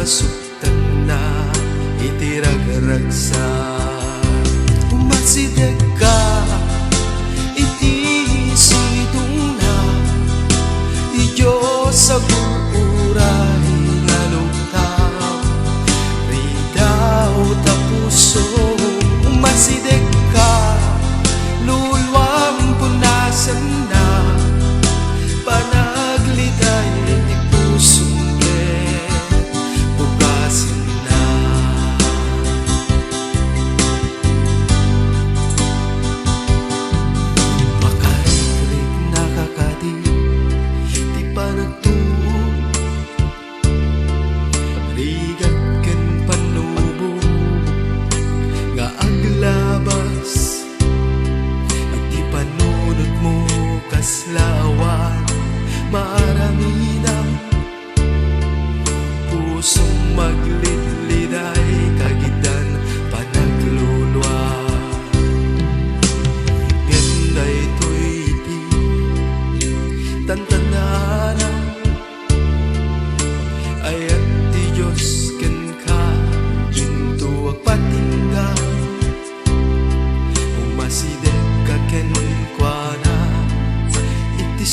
nasuktan na itirag-ragsa. Umatsideg ka iti sidong na Diyos sa buuray nga lugtaw ridaw ta puso. Umatsideg ka luluwang punasan na panagliday ti pusong bugasin na. Makarigrig na kakadi ti panagtuo rigat ken panubo nga aglabas iti panunot mo kaslawan. Marami na pusong maglitliday kagitan panaglulwa. Ganday to'y iti tantanana ayat ti Diyos ken ka into agpatingga. Umasideg ka ken kuana iti